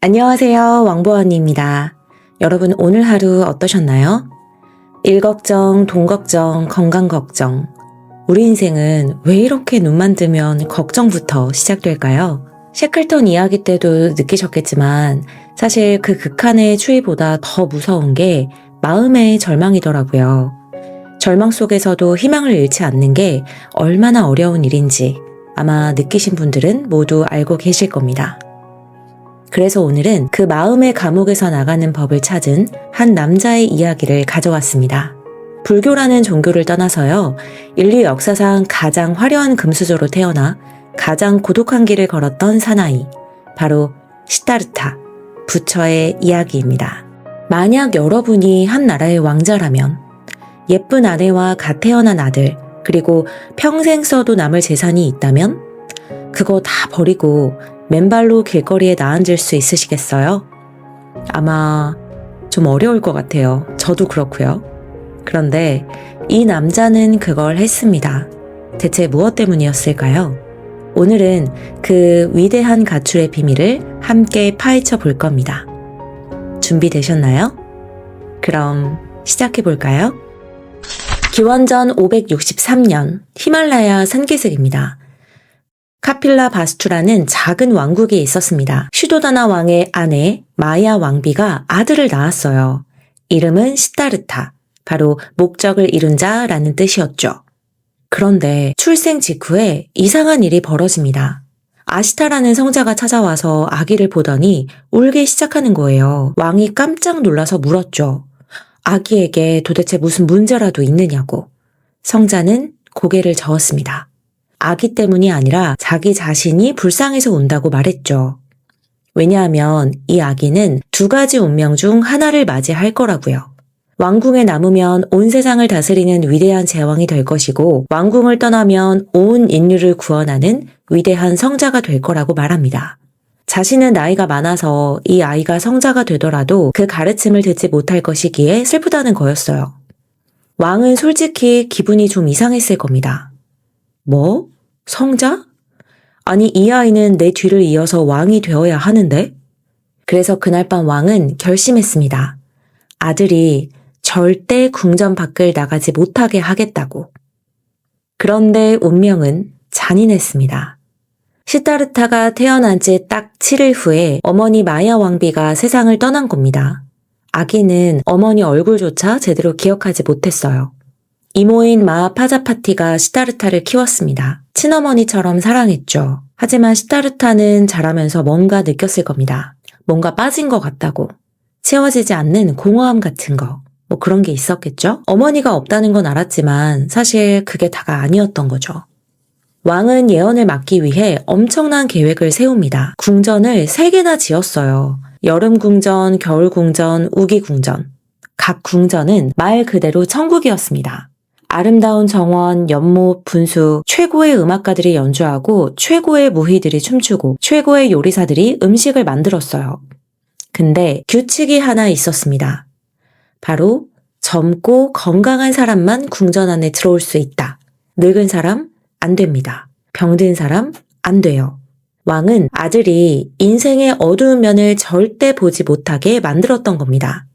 안녕하세요. 왕보아언니입니다. 여러분 오늘 하루 어떠셨나요? 일 걱정, 돈 걱정, 건강 걱정. 우리 인생은 왜 이렇게 눈만 뜨면 걱정부터 시작될까요? 셰클턴 이야기 때도 느끼셨겠지만 사실 그 극한의 추위보다 더 무서운 게 마음의 절망이더라고요. 절망 속에서도 희망을 잃지 않는 게 얼마나 어려운 일인지 아마 느끼신 분들은 모두 알고 계실 겁니다. 그래서 오늘은 그 마음의 감옥에서 나가는 법을 찾은 한 남자의 이야기를 가져왔습니다. 불교라는 종교를 떠나서요, 인류 역사상 가장 화려한 금수저로 태어나 가장 고독한 길을 걸었던 사나이, 바로 시다르타, 부처의 이야기입니다. 만약 여러분이 한 나라의 왕자라면 예쁜 아내와 갓 태어난 아들, 그리고 평생 써도 남을 재산이 있다면 그거 다 버리고 맨발로 길거리에 나앉을 수 있으시겠어요? 아마 좀 어려울 것 같아요. 저도 그렇고요. 그런데 이 남자는 그걸 했습니다. 대체 무엇 때문이었을까요? 오늘은 그 위대한 가출의 비밀을 함께 파헤쳐 볼 겁니다. 준비되셨나요? 그럼 시작해 볼까요? 기원전 563년 히말라야 산기슭입니다. 카필라 바스투라는 작은 왕국이 있었습니다. 슈도다나 왕의 아내 마야 왕비가 아들을 낳았어요. 이름은 시다르타, 바로 목적을 이룬 자라는 뜻이었죠. 그런데 출생 직후에 이상한 일이 벌어집니다. 아시타라는 성자가 찾아와서 아기를 보더니 울기 시작하는 거예요. 왕이 깜짝 놀라서 물었죠. 아기에게 도대체 무슨 문제라도 있느냐고. 성자는 고개를 저었습니다. 아기 때문이 아니라 자기 자신이 불쌍해서 운다고 말했죠. 왜냐하면 이 아기는 두 가지 운명 중 하나를 맞이할 거라고요. 왕궁에 남으면 온 세상을 다스리는 위대한 제왕이 될 것이고, 왕궁을 떠나면 온 인류를 구원하는 위대한 성자가 될 거라고 말합니다. 자신은 나이가 많아서 이 아이가 성자가 되더라도 그 가르침을 듣지 못할 것이기에 슬프다는 거였어요. 왕은 솔직히 기분이 좀 이상했을 겁니다. 뭐? 성자? 아니, 이 아이는 내 뒤를 이어서 왕이 되어야 하는데? 그래서 그날 밤 왕은 결심했습니다. 아들이 절대 궁전 밖을 나가지 못하게 하겠다고. 그런데 운명은 잔인했습니다. 시다르타가 태어난 지 딱 7일 후에 어머니 마야 왕비가 세상을 떠난 겁니다. 아기는 어머니 얼굴조차 제대로 기억하지 못했어요. 이모인 마하파자파티가 시다르타를 키웠습니다. 친어머니처럼 사랑했죠. 하지만 시다르타는 자라면서 뭔가 느꼈을 겁니다. 뭔가 빠진 것 같다고. 채워지지 않는 공허함 같은 거. 뭐 그런 게 있었겠죠? 어머니가 없다는 건 알았지만 사실 그게 다가 아니었던 거죠. 왕은 예언을 막기 위해 엄청난 계획을 세웁니다. 궁전을 3개나 지었어요. 여름 궁전, 겨울 궁전, 우기 궁전. 각 궁전은 말 그대로 천국이었습니다. 아름다운 정원, 연못, 분수, 최고의 음악가들이 연주하고 최고의 무희들이 춤추고 최고의 요리사들이 음식을 만들었어요. 근데 규칙이 하나 있었습니다. 바로 젊고 건강한 사람만 궁전 안에 들어올 수 있다. 늙은 사람 안 됩니다. 병든 사람 안 돼요. 왕은 아들이 인생의 어두운 면을 절대 보지 못하게 만들었던 겁니다.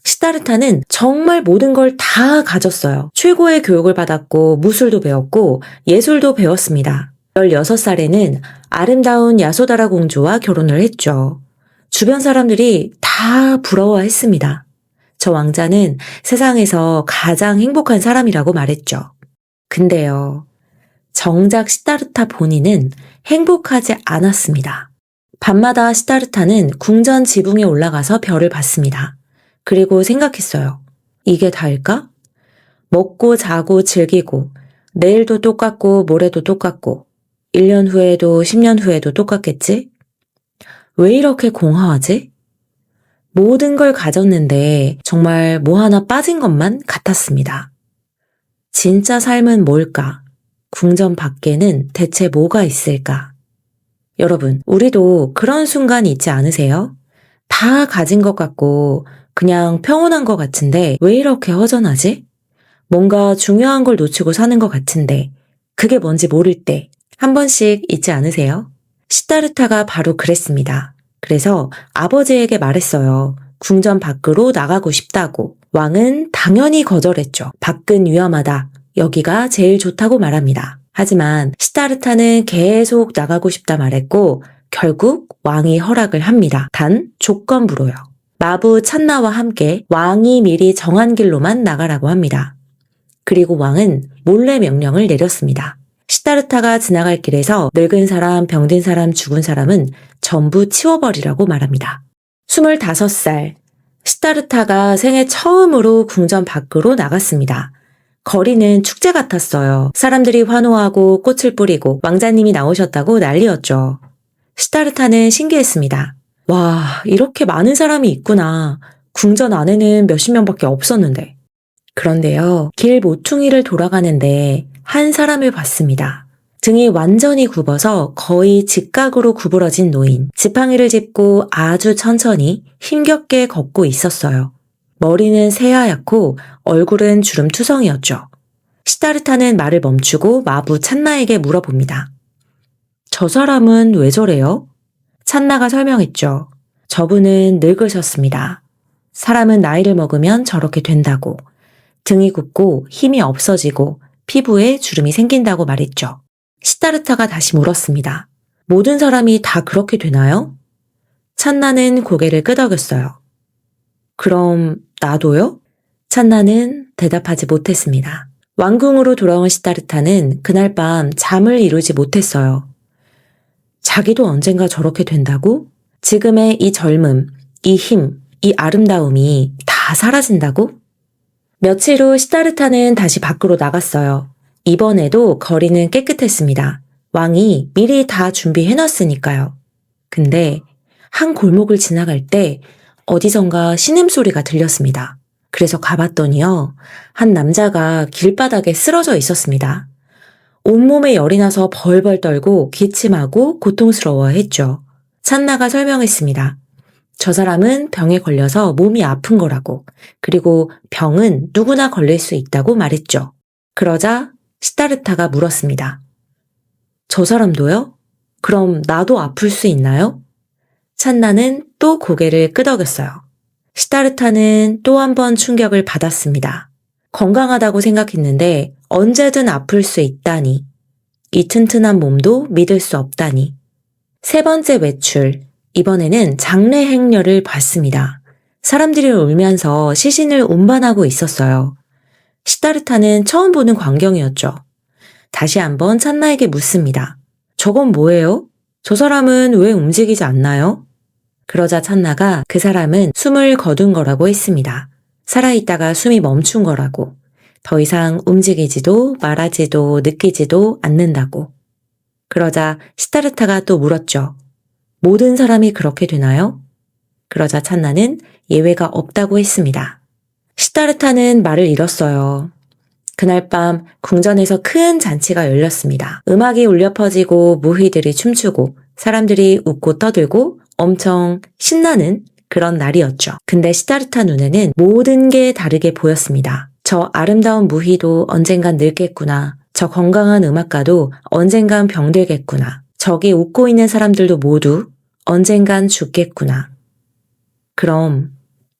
시다르타는 정말 모든 걸 다 가졌어요. 최고의 교육을 받았고 무술도 배웠고 예술도 배웠습니다. 16살에는 아름다운 야소다라 공주와 결혼을 했죠. 주변 사람들이 다 부러워했습니다. 저 왕자는 세상에서 가장 행복한 사람이라고 말했죠. 근데요, 정작 시다르타 본인은 행복하지 않았습니다. 밤마다 시다르타는 궁전 지붕에 올라가서 별을 봤습니다. 그리고 생각했어요. 이게 다일까? 먹고 자고 즐기고 내일도 똑같고 모레도 똑같고 1년 후에도 10년 후에도 똑같겠지? 왜 이렇게 공허하지? 모든 걸 가졌는데 정말 뭐 하나 빠진 것만 같았습니다. 진짜 삶은 뭘까? 궁전 밖에는 대체 뭐가 있을까? 여러분, 우리도 그런 순간이 있지 않으세요? 다 가진 것 같고 그냥 평온한 것 같은데 왜 이렇게 허전하지? 뭔가 중요한 걸 놓치고 사는 것 같은데 그게 뭔지 모를 때 한 번씩 있지 않으세요? 시다르타가 바로 그랬습니다. 그래서 아버지에게 말했어요. 궁전 밖으로 나가고 싶다고. 왕은 당연히 거절했죠. 밖은 위험하다. 여기가 제일 좋다고 말합니다. 하지만 시타르타는 계속 나가고 싶다 말했고 결국 왕이 허락을 합니다. 단 조건부로요. 마부 찬나와 함께 왕이 미리 정한 길로만 나가라고 합니다. 그리고 왕은 몰래 명령을 내렸습니다. 시타르타가 지나갈 길에서 늙은 사람, 병든 사람, 죽은 사람은 전부 치워버리라고 말합니다. 25살, 시타르타가 생애 처음으로 궁전 밖으로 나갔습니다. 거리는 축제 같았어요. 사람들이 환호하고 꽃을 뿌리고 왕자님이 나오셨다고 난리였죠. 시타르타는 신기했습니다. 와, 이렇게 많은 사람이 있구나. 궁전 안에는 몇십 명밖에 없었는데. 그런데요, 길 모퉁이를 돌아가는데 한 사람을 봤습니다. 등이 완전히 굽어서 거의 직각으로 구부러진 노인. 지팡이를 짚고 아주 천천히 힘겹게 걷고 있었어요. 머리는 새하얗고 얼굴은 주름투성이었죠. 시타르타는 말을 멈추고 마부 찬나에게 물어봅니다. 저 사람은 왜 저래요? 찬나가 설명했죠. 저분은 늙으셨습니다. 사람은 나이를 먹으면 저렇게 된다고. 등이 굽고 힘이 없어지고 피부에 주름이 생긴다고 말했죠. 시타르타가 다시 물었습니다. 모든 사람이 다 그렇게 되나요? 찬나는 고개를 끄덕였어요. 그럼 나도요? 찬나는 대답하지 못했습니다. 왕궁으로 돌아온 시타르타는 그날 밤 잠을 이루지 못했어요. 자기도 언젠가 저렇게 된다고? 지금의 이 젊음, 이 힘, 이 아름다움이 다 사라진다고? 며칠 후 시타르타는 다시 밖으로 나갔어요. 이번에도 거리는 깨끗했습니다. 왕이 미리 다 준비해놨으니까요. 근데 한 골목을 지나갈 때 어디선가 신음소리가 들렸습니다. 그래서 가봤더니요. 한 남자가 길바닥에 쓰러져 있었습니다. 온몸에 열이 나서 벌벌 떨고 기침하고 고통스러워했죠. 찬나가 설명했습니다. 저 사람은 병에 걸려서 몸이 아픈 거라고. 그리고 병은 누구나 걸릴 수 있다고 말했죠. 그러자 시타르타가 물었습니다. 저 사람도요? 그럼 나도 아플 수 있나요? 찬나는 또 고개를 끄덕였어요. 시타르타는 또 한 번 충격을 받았습니다. 건강하다고 생각했는데 언제든 아플 수 있다니. 이 튼튼한 몸도 믿을 수 없다니. 세 번째 외출. 이번에는 장례 행렬을 봤습니다. 사람들이 울면서 시신을 운반하고 있었어요. 시타르타는 처음 보는 광경이었죠. 다시 한번 찬나에게 묻습니다. 저건 뭐예요? 저 사람은 왜 움직이지 않나요? 그러자 찬나가 그 사람은 숨을 거둔 거라고 했습니다. 살아있다가 숨이 멈춘 거라고. 더 이상 움직이지도 말하지도 느끼지도 않는다고. 그러자 시타르타가 또 물었죠. 모든 사람이 그렇게 되나요? 그러자 찬나는 예외가 없다고 했습니다. 시타르타는 말을 잃었어요. 그날 밤 궁전에서 큰 잔치가 열렸습니다. 음악이 울려 퍼지고 무희들이 춤추고 사람들이 웃고 떠들고 엄청 신나는 그런 날이었죠. 근데 시타르타 눈에는 모든 게 다르게 보였습니다. 저 아름다운 무희도 언젠간 늙겠구나. 저 건강한 음악가도 언젠간 병들겠구나. 저기 웃고 있는 사람들도 모두 언젠간 죽겠구나. 그럼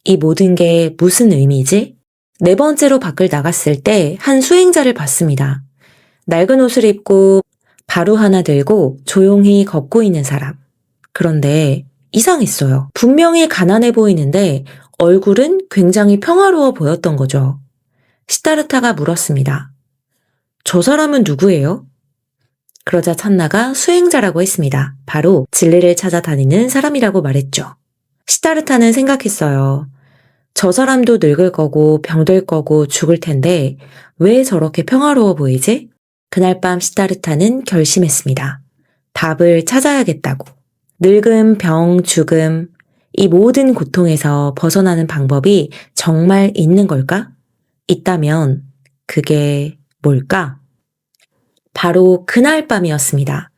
이 모든 게 무슨 의미지? 네 번째로 밖을 나갔을 때 한 수행자를 봤습니다. 낡은 옷을 입고 바루 하나 들고 조용히 걷고 있는 사람. 그런데 이상했어요. 분명히 가난해 보이는데 얼굴은 굉장히 평화로워 보였던 거죠. 시타르타가 물었습니다. 저 사람은 누구예요? 그러자 찬나가 수행자라고 했습니다. 바로 진리를 찾아다니는 사람이라고 말했죠. 시타르타는 생각했어요. 저 사람도 늙을 거고 병들 거고 죽을 텐데 왜 저렇게 평화로워 보이지? 그날 밤 시타르타는 결심했습니다. 답을 찾아야겠다고. 늙음, 병, 죽음, 이 모든 고통에서 벗어나는 방법이 정말 있는 걸까? 있다면 그게 뭘까? 바로 그날 밤이었습니다.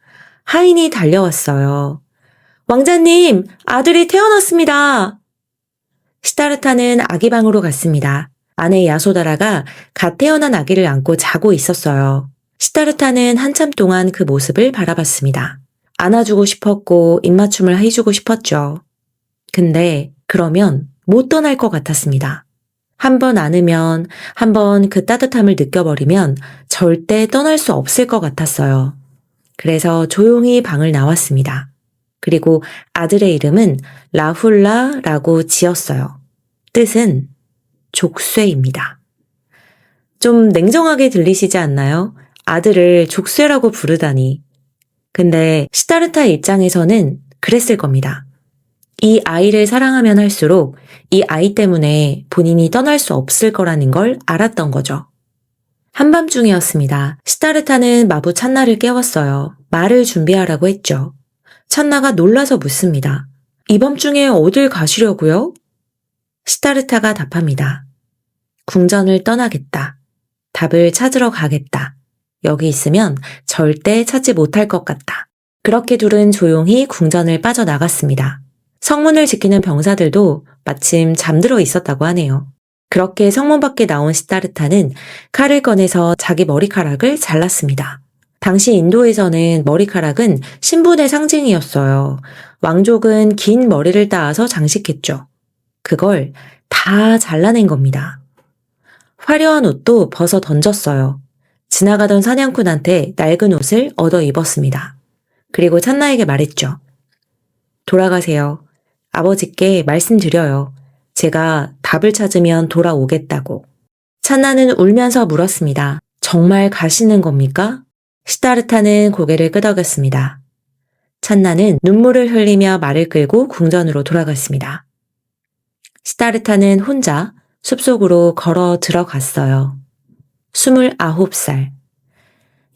하인이 달려왔어요. 왕자님, 아들이 태어났습니다. 시타르타는 아기 방으로 갔습니다. 아내 야소다라가 갓 태어난 아기를 안고 자고 있었어요. 시타르타는 한참 동안 그 모습을 바라봤습니다. 안아주고 싶었고 입맞춤을 해주고 싶었죠. 근데 그러면 못 떠날 것 같았습니다. 한 번 안으면, 한 번 그 따뜻함을 느껴버리면 절대 떠날 수 없을 것 같았어요. 그래서 조용히 방을 나왔습니다. 그리고 아들의 이름은 라훌라라고 지었어요. 뜻은 족쇄입니다. 좀 냉정하게 들리시지 않나요? 아들을 족쇄라고 부르다니. 근데 시다르타 입장에서는 그랬을 겁니다. 이 아이를 사랑하면 할수록 이 아이 때문에 본인이 떠날 수 없을 거라는 걸 알았던 거죠. 한밤중이었습니다. 시다르타는 마부 찬나를 깨웠어요. 말을 준비하라고 했죠. 찬나가 놀라서 묻습니다. 이 밤중에 어딜 가시려고요? 시다르타가 답합니다. 궁전을 떠나겠다. 답을 찾으러 가겠다. 여기 있으면 절대 찾지 못할 것 같다. 그렇게 둘은 조용히 궁전을 빠져나갔습니다. 성문을 지키는 병사들도 마침 잠들어 있었다고 하네요. 그렇게 성문 밖에 나온 시다르타는 칼을 꺼내서 자기 머리카락을 잘랐습니다. 당시 인도에서는 머리카락은 신분의 상징이었어요. 왕족은 긴 머리를 따서 장식했죠. 그걸 다 잘라낸 겁니다. 화려한 옷도 벗어 던졌어요. 지나가던 사냥꾼한테 낡은 옷을 얻어 입었습니다. 그리고 찬나에게 말했죠. 돌아가세요. 아버지께 말씀드려요. 제가 답을 찾으면 돌아오겠다고. 찬나는 울면서 물었습니다. 정말 가시는 겁니까? 시다르타는 고개를 끄덕였습니다. 찬나는 눈물을 흘리며 말을 끌고 궁전으로 돌아갔습니다. 시다르타는 혼자 숲속으로 걸어 들어갔어요. 29살.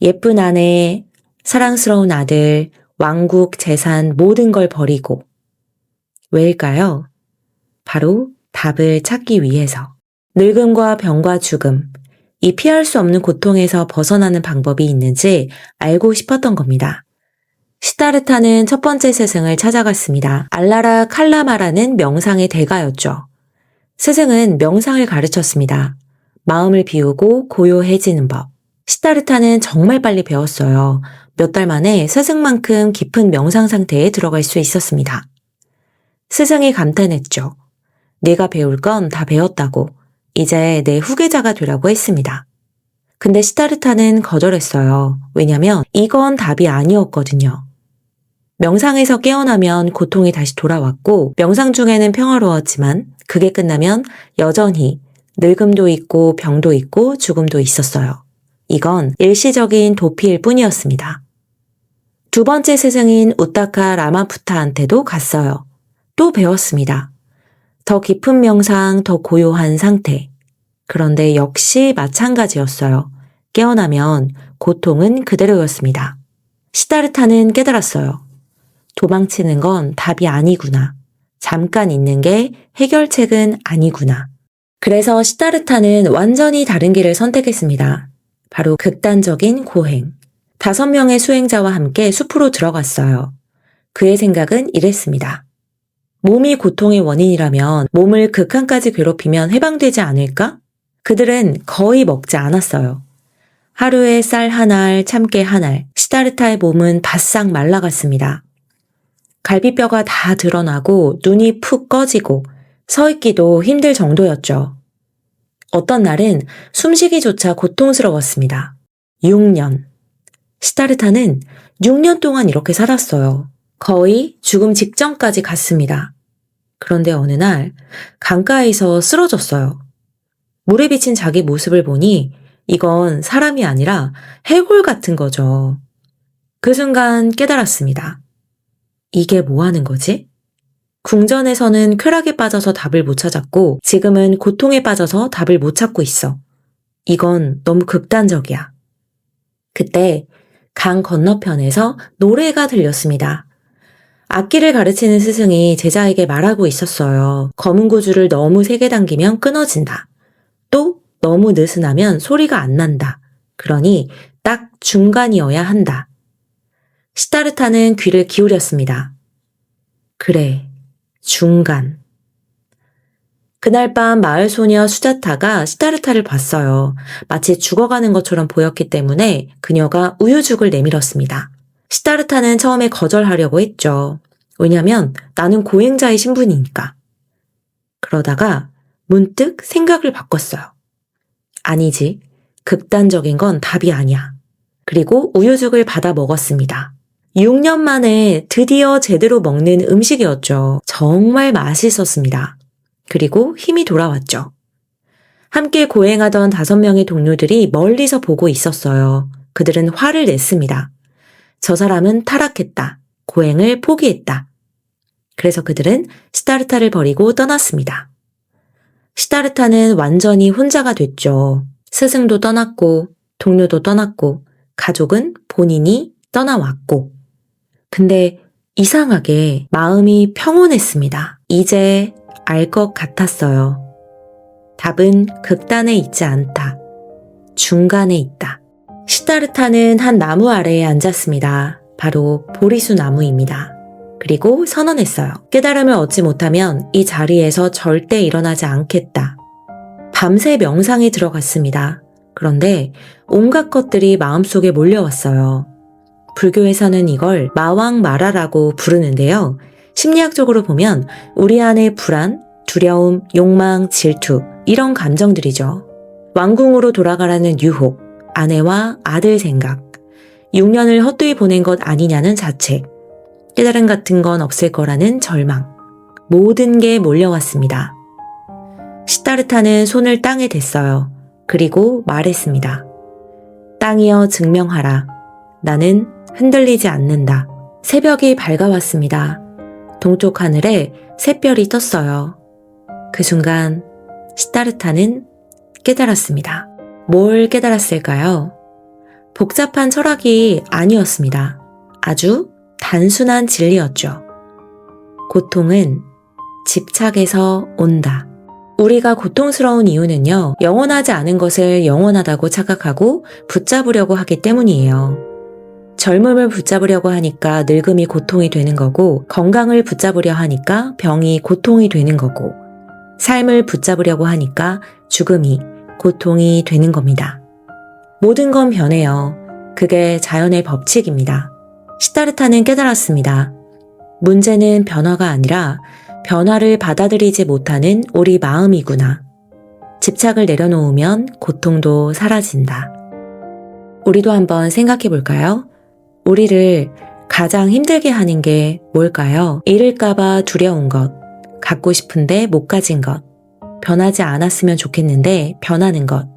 예쁜 아내, 사랑스러운 아들, 왕국, 재산 모든 걸 버리고. 왜일까요? 바로 답을 찾기 위해서. 늙음과 병과 죽음, 이 피할 수 없는 고통에서 벗어나는 방법이 있는지 알고 싶었던 겁니다. 시다르타는 첫 번째 스승을 찾아갔습니다. 알라라 칼라마라는 명상의 대가였죠. 스승은 명상을 가르쳤습니다. 마음을 비우고 고요해지는 법. 시다르타는 정말 빨리 배웠어요. 몇 달 만에 스승만큼 깊은 명상 상태에 들어갈 수 있었습니다. 스승이 감탄했죠. 네가 배울 건 다 배웠다고. 이제 내 후계자가 되라고 했습니다. 근데 시다르타는 거절했어요. 왜냐면 이건 답이 아니었거든요. 명상에서 깨어나면 고통이 다시 돌아왔고 명상 중에는 평화로웠지만 그게 끝나면 여전히 늙음도 있고 병도 있고 죽음도 있었어요. 이건 일시적인 도피일 뿐이었습니다. 두 번째 스승인 우타카 라마푸타한테도 갔어요. 또 배웠습니다. 더 깊은 명상, 더 고요한 상태. 그런데 역시 마찬가지였어요. 깨어나면 고통은 그대로였습니다. 시다르타는 깨달았어요. 도망치는 건 답이 아니구나. 잠깐 있는 게 해결책은 아니구나. 그래서 시다르타는 완전히 다른 길을 선택했습니다. 바로 극단적인 고행. 5명의 수행자와 함께 숲으로 들어갔어요. 그의 생각은 이랬습니다. 몸이 고통의 원인이라면 몸을 극한까지 괴롭히면 해방되지 않을까? 그들은 거의 먹지 않았어요. 하루에 쌀 한 알, 참깨 한 알, 시다르타의 몸은 바싹 말라갔습니다. 갈비뼈가 다 드러나고 눈이 푹 꺼지고 서 있기도 힘들 정도였죠. 어떤 날은 숨쉬기조차 고통스러웠습니다. 6년. 시다르타는 6년 동안 이렇게 살았어요. 거의 죽음 직전까지 갔습니다. 그런데 어느 날 강가에서 쓰러졌어요. 물에 비친 자기 모습을 보니 이건 사람이 아니라 해골 같은 거죠. 그 순간 깨달았습니다. 이게 뭐 하는 거지? 궁전에서는 쾌락에 빠져서 답을 못 찾았고 지금은 고통에 빠져서 답을 못 찾고 있어. 이건 너무 극단적이야. 그때 강 건너편에서 노래가 들렸습니다. 악기를 가르치는 스승이 제자에게 말하고 있었어요. 검은 고주를 너무 세게 당기면 끊어진다. 또 너무 느슨하면 소리가 안 난다. 그러니 딱 중간이어야 한다. 시다르타는 귀를 기울였습니다. 그래, 중간. 그날 밤 마을 소녀 수자타가 시다르타를 봤어요. 마치 죽어가는 것처럼 보였기 때문에 그녀가 우유죽을 내밀었습니다. 시다르타는 처음에 거절하려고 했죠. 왜냐면 나는 고행자의 신분이니까. 그러다가 문득 생각을 바꿨어요. 아니지. 극단적인 건 답이 아니야. 그리고 우유죽을 받아 먹었습니다. 6년 만에 드디어 제대로 먹는 음식이었죠. 정말 맛있었습니다. 그리고 힘이 돌아왔죠. 함께 고행하던 5명의 동료들이 멀리서 보고 있었어요. 그들은 화를 냈습니다. 저 사람은 타락했다. 고행을 포기했다. 그래서 그들은 시다르타를 버리고 떠났습니다. 시다르타는 완전히 혼자가 됐죠. 스승도 떠났고, 동료도 떠났고, 가족은 본인이 떠나왔고. 근데 이상하게 마음이 평온했습니다. 이제 알 것 같았어요. 답은 극단에 있지 않다. 중간에 있다. 시다르타는 한 나무 아래에 앉았습니다. 바로 보리수 나무입니다. 그리고 선언했어요. 깨달음을 얻지 못하면 이 자리에서 절대 일어나지 않겠다. 밤새 명상에 들어갔습니다. 그런데 온갖 것들이 마음속에 몰려왔어요. 불교에서는 이걸 마왕마라라고 부르는데요. 심리학적으로 보면 우리 안의 불안, 두려움, 욕망, 질투 이런 감정들이죠. 왕궁으로 돌아가라는 유혹, 아내와 아들 생각, 6년을 헛되이 보낸 것 아니냐는 자책, 깨달음 같은 건 없을 거라는 절망, 모든 게 몰려왔습니다. 시다르타는 손을 땅에 댔어요. 그리고 말했습니다. 땅이여 증명하라. 나는 흔들리지 않는다. 새벽이 밝아왔습니다. 동쪽 하늘에 샛별이 떴어요. 그 순간 시다르타는 깨달았습니다. 뭘 깨달았을까요? 복잡한 철학이 아니었습니다. 아주 단순한 진리였죠. 고통은 집착에서 온다. 우리가 고통스러운 이유는요, 영원하지 않은 것을 영원하다고 착각하고 붙잡으려고 하기 때문이에요. 젊음을 붙잡으려고 하니까 늙음이 고통이 되는 거고, 건강을 붙잡으려 하니까 병이 고통이 되는 거고, 삶을 붙잡으려고 하니까 죽음이 고통이 되는 겁니다. 모든 건 변해요. 그게 자연의 법칙입니다. 시다르타는 깨달았습니다. 문제는 변화가 아니라 변화를 받아들이지 못하는 우리 마음이구나. 집착을 내려놓으면 고통도 사라진다. 우리도 한번 생각해 볼까요? 우리를 가장 힘들게 하는 게 뭘까요? 잃을까봐 두려운 것, 갖고 싶은데 못 가진 것, 변하지 않았으면 좋겠는데 변하는 것.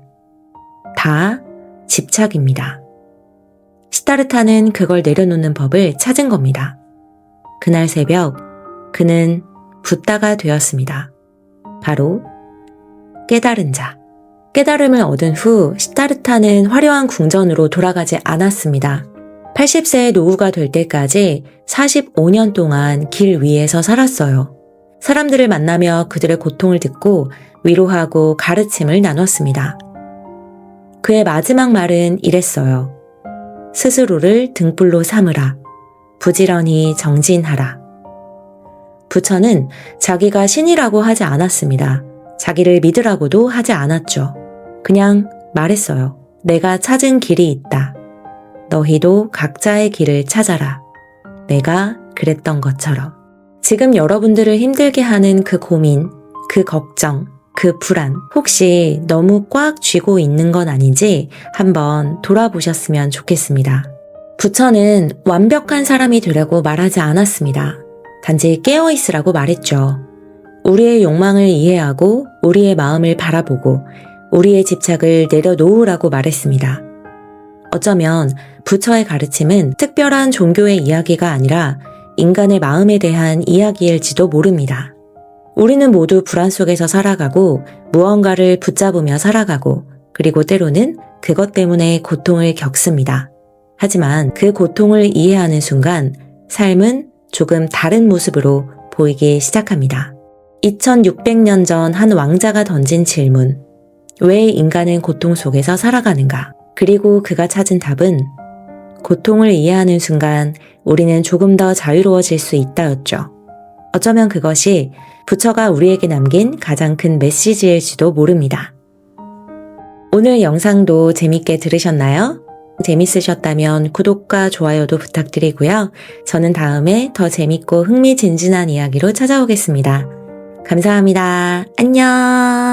다 집착입니다. 시다르타는 그걸 내려놓는 법을 찾은 겁니다. 그날 새벽, 그는 붓다가 되었습니다. 바로 깨달은 자. 깨달음을 얻은 후 시다르타는 화려한 궁전으로 돌아가지 않았습니다. 80세의 노후가 될 때까지 45년 동안 길 위에서 살았어요. 사람들을 만나며 그들의 고통을 듣고 위로하고 가르침을 나눴습니다. 그의 마지막 말은 이랬어요. 스스로를 등불로 삼으라. 부지런히 정진하라. 부처는 자기가 신이라고 하지 않았습니다. 자기를 믿으라고도 하지 않았죠. 그냥 말했어요. 내가 찾은 길이 있다. 너희도 각자의 길을 찾아라. 내가 그랬던 것처럼. 지금 여러분들을 힘들게 하는 그 고민, 그 걱정, 그 불안, 혹시 너무 꽉 쥐고 있는 건 아닌지 한번 돌아보셨으면 좋겠습니다. 부처는 완벽한 사람이 되라고 말하지 않았습니다. 단지 깨어있으라고 말했죠. 우리의 욕망을 이해하고 우리의 마음을 바라보고 우리의 집착을 내려놓으라고 말했습니다. 어쩌면 부처의 가르침은 특별한 종교의 이야기가 아니라 인간의 마음에 대한 이야기일지도 모릅니다. 우리는 모두 불안 속에서 살아가고 무언가를 붙잡으며 살아가고 그리고 때로는 그것 때문에 고통을 겪습니다. 하지만 그 고통을 이해하는 순간 삶은 조금 다른 모습으로 보이기 시작합니다. 2600년 전 한 왕자가 던진 질문. 왜 인간은 고통 속에서 살아가는가? 그리고 그가 찾은 답은 고통을 이해하는 순간 우리는 조금 더 자유로워질 수 있다였죠. 어쩌면 그것이 부처가 우리에게 남긴 가장 큰 메시지일지도 모릅니다. 오늘 영상도 재밌게 들으셨나요? 재밌으셨다면 구독과 좋아요도 부탁드리고요. 저는 다음에 더 재밌고 흥미진진한 이야기로 찾아오겠습니다. 감사합니다. 안녕!